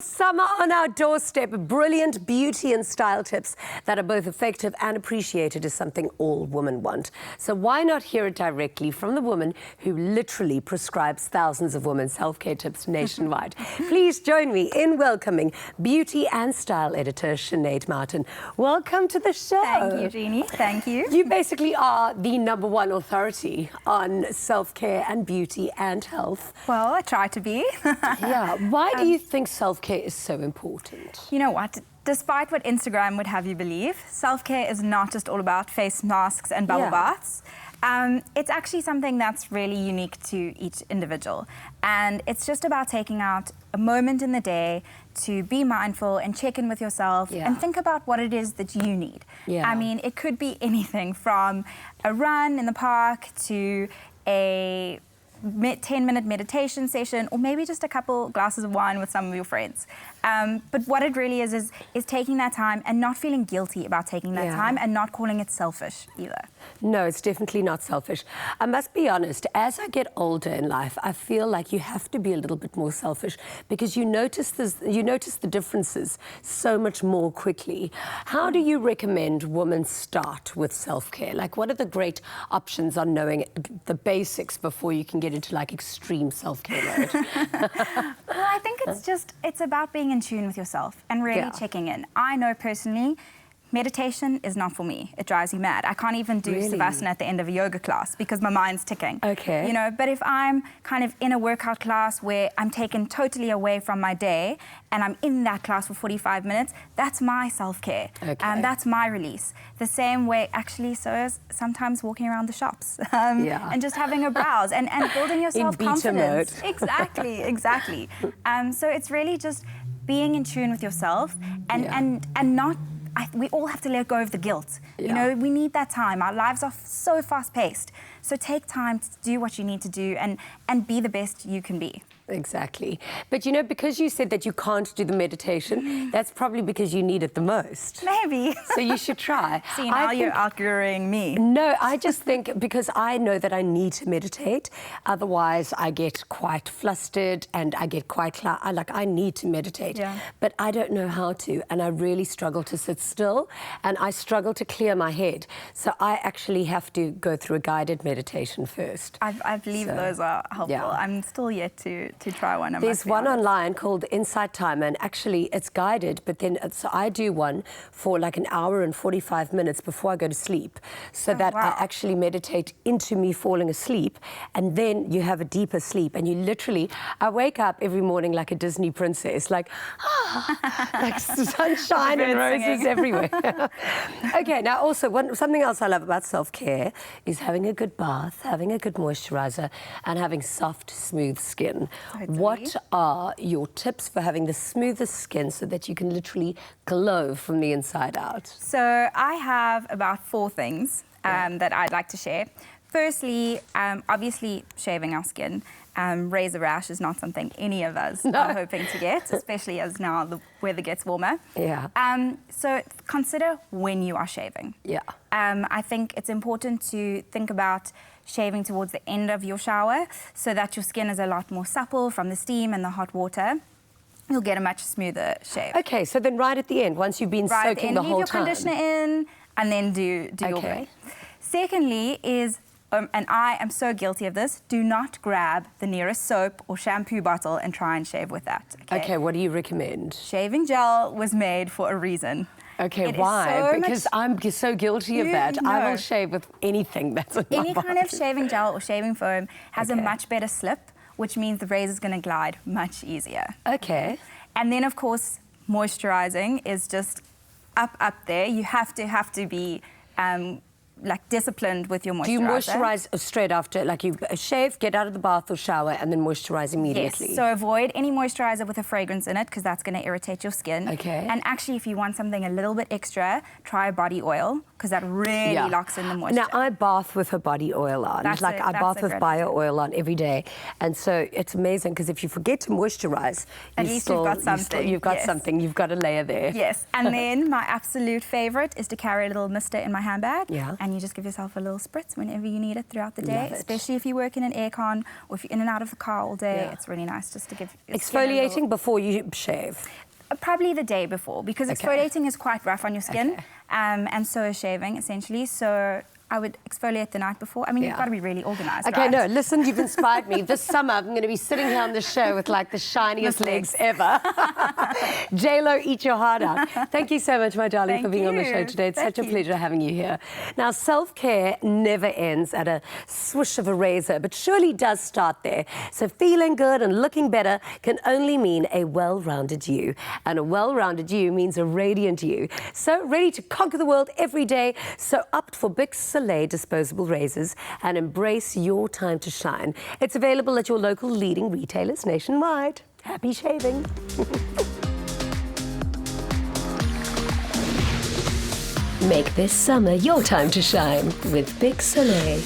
Summer on our doorstep, brilliant beauty and style tips that are both effective and appreciated is something all women want. So why not hear it directly from the woman who literally prescribes thousands of women's self-care tips nationwide. Please join me in welcoming beauty and style editor Sinead Martin. Welcome to the show. Thank you, Jeannie. Thank you. You basically are the #1 authority on self-care and beauty and health. Well, I try to be. Yeah. Why do you think self-care is so important? You know what? Despite what Instagram would have you believe, self-care is not just all about face masks and bubble baths. It's actually something that's really unique to each individual. And it's just about taking out a moment in the day to be mindful and check in with yourself and think about what it is that you need. I mean, it could be anything from a run in the park to a 10-minute meditation session, or maybe just a couple glasses of wine with some of your friends. But what it really is taking that time and not feeling guilty about taking that time and not calling it selfish either. No, it's definitely not selfish. I must be honest, as I get older in life, I feel like you have to be a little bit more selfish because you notice the differences so much more quickly. How do you recommend women start with self-care? Like, what are the great options on knowing the basics before you can get into like extreme self-care mode? Well, I think it's about being in tune with yourself and really checking in. I know personally, meditation is not for me. It drives me mad. I can't even do Savasana at the end of a yoga class because my mind's ticking. Okay. You know, but if I'm kind of in a workout class where I'm taken totally away from my day and I'm in that class for 45 minutes, that's my self-care. And that's my release. The same way, actually, so is sometimes walking around the shops and just having a browse and building your self-confidence. In beta mode. Exactly. So it's really just being in tune with yourself and not. We all have to let go of the guilt. You know, we need that time. Our lives are so fast-paced. So take time to do what you need to do and be the best you can be. Exactly. But you know, because you said that you can't do the meditation, that's probably because you need it the most. Maybe. So you should try. See, now you're outgrowing me. No, I just think because I know that I need to meditate, otherwise I get quite flustered and I get quite I need to meditate. But I don't know how to, and I really struggle to sit still and I struggle to clear my head. So I actually have to go through a guided meditation first. I believe those are helpful. I'm still yet to try one. There's one online called Insight Timer, and actually it's guided, but then so I do one for like an hour and 45 minutes before I go to sleep, so that I actually meditate into me falling asleep, and then you have a deeper sleep, and you literally, I wake up every morning like a Disney princess, like sunshine and roses everywhere. Okay, now also something else I love about self-care is having a good bath, having a good moisturizer, and having soft, smooth skin. What are your tips for having the smoothest skin so that you can literally glow from the inside out? So I have about 4 things that I'd like to share. Firstly, obviously shaving our skin. Razor rash is not something any of us are hoping to get, especially as now the weather gets warmer. So consider when you are shaving. I think it's important to think about shaving towards the end of your shower so that your skin is a lot more supple from the steam and the hot water. You'll get a much smoother shave. Okay, so then right at the end, once you've been soaking the whole time. Leave your conditioner in and then do your way. Secondly is, and I am so guilty of this, do not grab the nearest soap or shampoo bottle and try and shave with that. Okay, what do you recommend? Shaving gel was made for a reason. Okay, why? Because I'm so guilty of that. I will shave with anything that's in my Any kind of shaving gel or shaving foam has a much better slip, which means the razor's going to glide much easier. Okay. And then, of course, moisturizing is just up there. You have to be like disciplined with your moisturizer. Do you moisturize straight after, like you shave, get out of the bath or shower, and then moisturize immediately? Yes, so avoid any moisturizer with a fragrance in it because that's going to irritate your skin. Okay. And actually, if you want something a little bit extra, try a body oil because that really locks in the moisture. Now, I bath with a body oil on. I bath with bio oil on every day. And so it's amazing because if you forget to moisturize, at least you've got something. You've got something. You've got a layer there. Yes. And then my absolute favorite is to carry a little mister in my handbag and and you just give yourself a little spritz whenever you need it throughout the day, Love it. especially if you work in an aircon or if you're in and out of the car all day. Yeah. It's really nice just to give your skin a little- Exfoliating before you shave. Probably the day before, because Okay. exfoliating is quite rough on your skin, Okay. and so is shaving, essentially. So I would exfoliate the night before. I mean, Yeah. you've got to be really organised, Okay, right? no, listen, you've inspired me. This summer, I'm going to be sitting here on the show with like the shiniest With legs legs. ever. J-Lo, eat your heart out. Thank you so much, my darling, Thank for being on the you. show today. It's Thank such a you. pleasure having you here. Now, self-care never ends at a swish of a razor, but surely does start there. So feeling good and looking better can only mean a well-rounded you. And a well-rounded you means a radiant you. So ready to conquer the world every day. So opt for Big Soleil disposable razors and embrace your time to shine. It's available at your local leading retailers nationwide. Happy shaving. Make this summer your time to shine with Big Soleil.